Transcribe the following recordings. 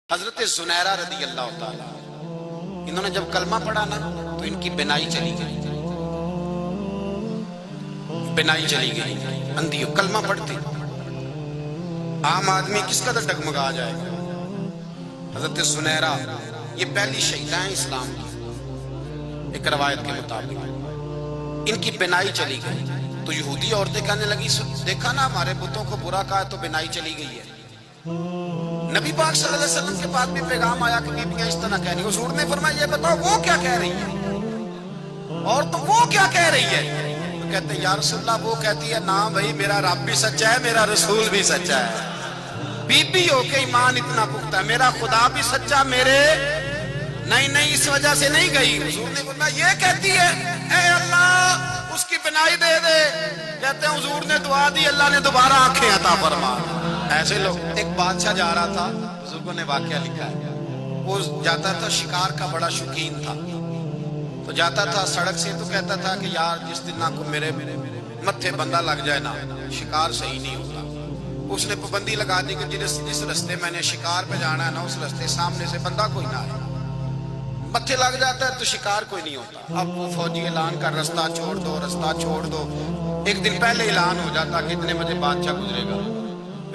حضرت زنیرہ رضی اللہ تعالیٰ انہوں نے جب کلمہ پڑھا نا تو ان کی بینائی چلی گئی، بینائی چلی گئی، اندھی کلمہ پڑھتے عام آدمی کس قدر ڈگمگا جائے گا۔ حضرت زنیرہ یہ پہلی شہیدہ ہیں اسلام کی، ایک روایت کے مطابق ان کی بینائی چلی گئی تو یہودی عورتیں کہنے لگی دیکھا نا ہمارے بتوں کو برا کہا تو بینائی چلی گئی ہے۔ نبی پاک صلی اللہ علیہ وسلم کے بعد بھی پیغام آیا کہ بیبیاں اس طرح کہہ رہی ہیں۔ حضور نے فرمایا یہ بتاؤ وہ کیا کہہ رہی ہے اور تو وہ کیا کہہ رہی ہے؟ تو کہتے ہیں یا رسول اللہ وہ کہتی ہے نا بھائی میرا رب بھی سچا ہے میرا رسول بھی سچا ہے، بی بی ہو کے ایمان اتنا پختہ ہے، میرا خدا بھی سچا میرے نہیں اس وجہ سے نہیں گئی۔ حضور نے فرمایا یہ کہتی ہے اے اللہ اس کی بنائی دے دے۔ کہتے ہیں حضور نے دعا دی، اللہ نے دوبارہ آنکھیں عطا فرما۔ ایسے لوگ، ایک بادشاہ جا رہا تھا، بزرگوں نے واقعہ لکھا ہے، وہ جاتا تھا شکار کا بڑا شوقین تھا، تو جاتا تھا سڑک سے تو کہتا تھا کہ یار جس دن نہ کو میرے متھے بندہ لگ جائے نا شکار صحیح نہیں ہوتا۔ اس نے پابندی لگا دی کہ جس رستے میں نے شکار پہ جانا ہے نا اس رستے سامنے سے بندہ کوئی نہ آئے، متھے لگ جاتا ہے تو شکار کوئی نہیں ہوتا۔ اب وہ فوجی اعلان کر رستہ چھوڑ دو رستہ چھوڑ دو، ایک دن پہلے اعلان ہو جاتا کہ اتنے بجے بادشاہ گزرے گا۔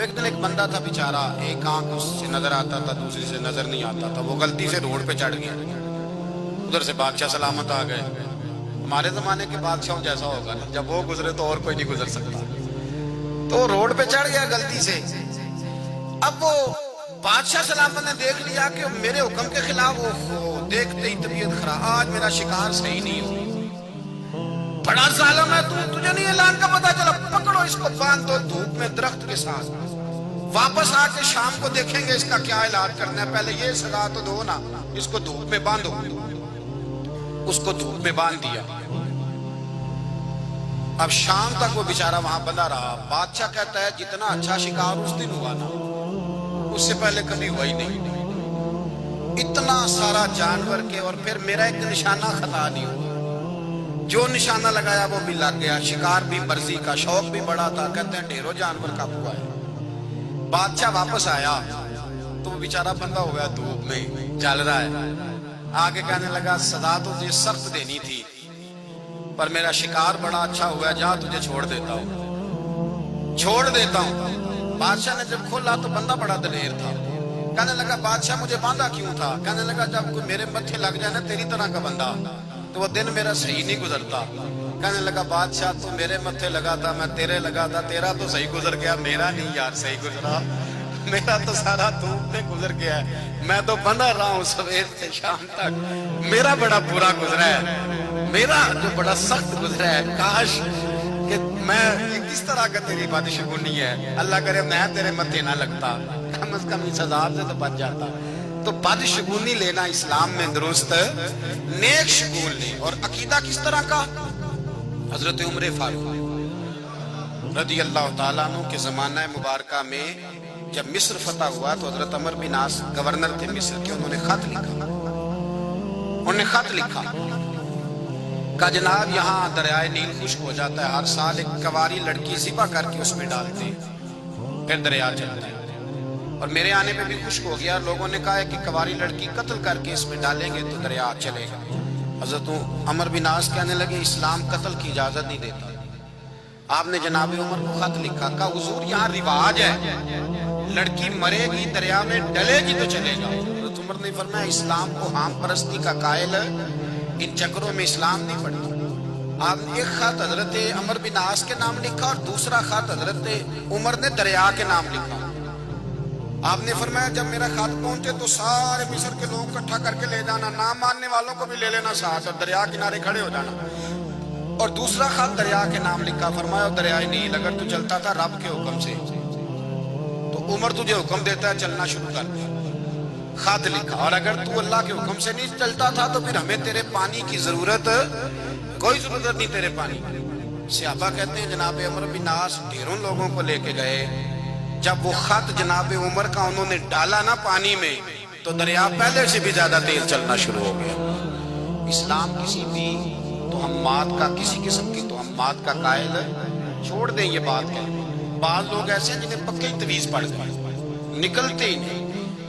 ایک دن ایک بندہ تھا بیچارہ، ایک آنکھ اس سے نظر آتا تھا دوسری سے نظر نہیں آتا تھا، وہ غلطی سے روڈ پہ چڑھ گیا، ادھر سے بادشاہ سلامت آ گئے۔ ہمارے زمانے کے بادشاہوں جیسا ہوگا نا، جب وہ گزرے تو اور کوئی نہیں گزر سکتا، تو روڈ پہ چڑھ گیا غلطی سے۔ اب وہ بادشاہ سلامت نے دیکھ لیا کہ میرے حکم کے خلاف، وہ دیکھتے ہی طبیعت خراب، آج میرا شکار صحیح نہیں ہو، بڑا ظالم ہے تجھے نہیں اعلان کا پتہ چلا، پکڑو اس کو باندھ دو دھوپ میں درخت کے ساتھ، واپس آ کے شام کو دیکھیں گے اس کا کیا علاج کرنا ہے، پہلے یہ سزا تو دو نا، اس کو دھوپ میں باندھو۔ اس کو دھوپ میں باندھ دیا۔ اب شام تک وہ بیچارہ وہاں بندہ رہا۔ بادشاہ کہتا ہے جتنا اچھا شکار اس دن ہوا نا اس سے پہلے کبھی ہوا ہی نہیں، اتنا سارا جانور کے، اور پھر میرا ایک نشانہ خطا نہیں ہوا، جو نشانہ لگایا وہ بھی لگ گیا، شکار بھی مرضی کا، شوق بھی بڑا تھا، کہتے ہیں ڈھیروں جانور قابو آئے۔ بادشاہ واپس آیا تو وہ بیچارہ بندہ ہو گیا دھوپ میں جل رہا ہے، آگے کہنے لگا سزا تو تجھے سخت دینی تھی پر میرا شکار بڑا اچھا ہوا ہے، جا تجھے چھوڑ دیتا ہوں چھوڑ دیتا ہوں۔ بادشاہ نے جب کھولا تو بندہ بڑا دلیر تھا، کہنے لگا بادشاہ مجھے باندھا کیوں تھا؟ کہنے لگا جب کوئی میرے متھے لگ جائے نا تیری طرح کا بندہ تو وہ دن میرا صحیح نہیں گزرتا۔ کہنے لگا بادشاہ تو میرے متھے لگا تھا میں تیرے لگا تھا، تیرا تو صحیح گزر گیا، میرا نہیں یار صحیح گزرا، میرا تو سارا دھوپ میں گزر گیا ہے، میں تو بندہ رہا ہوں صبح سے شام تک، میرا بڑا برا گزرا ہے، میرا جو بڑا سخت گزرا ہے، کاش کہ میں کس طرح کا تیری بادشگونی ہے، اللہ کرے میں تیرے متھے نہ لگتا، کم از کم اس عذاب سے تو بچ جاتا۔ تو بادشگونی لینا اسلام میں درست نیک شگون لے۔ اور عقیدہ کس طرح کا؟ حضرت عمر فاروق رضی اللہ تعالیٰ عنہ کے زمانہ مبارکہ میں جب مصر فتح ہوا تو حضرت عمر بن عاص گورنر تھے مصر کے، انہوں نے خط لکھا کہ جناب یہاں دریائے نیل خشک ہو جاتا ہے، ہر سال ایک کواری لڑکی ذبح کر کے اس میں ڈالتے پھر دریا چلتا ہے، اور میرے آنے پہ بھی خشک ہو گیا، لوگوں نے کہا ہے کہ کواری لڑکی قتل کر کے اس میں ڈالیں گے تو دریا چلے گا۔ حضرت عمر بن عاص کہنے لگے اسلام قتل کی اجازت نہیں دیتا۔ آپ نے جناب عمر کو خط لکھا کہ حضور یہاں رواج ہے، لڑکی مرے گی دریا میں ڈلے گی تو چلے گا۔ حضرت عمر نے فرمایا اسلام کو ہام پرستی کا قائل ان چکروں میں اسلام نہیں پڑھتا۔ آپ نے ایک خط حضرت عمر بن عاص کے نام لکھا اور دوسرا خط حضرت عمر نے دریا کے نام لکھا۔ آپ نے فرمایا جب میرا خط پہنچے تو سارے مصر کے لوگ اکٹھا کر کے لے جانا، نہ ماننے والوں کو بھی لے لینا ساتھ اور دریا کنارے کھڑے ہو جانا۔ اور دوسرا خط دریا کے نام لکھا، فرمایا دریائے نیل اگر تو چلتا تھا رب کے حکم سے تو عمر تجھے حکم دیتا ہے چلنا شروع کر، خط لکھا، اور اگر تو اللہ کے حکم سے نہیں چلتا تھا تو پھر ہمیں تیرے پانی کی ضرورت کوئی ضرورت نہیں تیرے پانی۔ صحابہ کہتے ہیں جناب عمر بن عاص ڈھیروں لوگوں کو لے کے گئے، جب وہ خط جناب عمر کا انہوں نے ڈالا نا پانی میں تو دریا پہلے سے بھی زیادہ تیز چلنا شروع ہو گیا۔ اسلام کسی بھی توہمات کا، کسی قسم کی توہمات کا قائل چھوڑ دیں، یہ بات ہے۔ بعض لوگ ایسے ہیں جنہیں پکے ہی تویز پڑ گئے، نکلتے ہی نہیں۔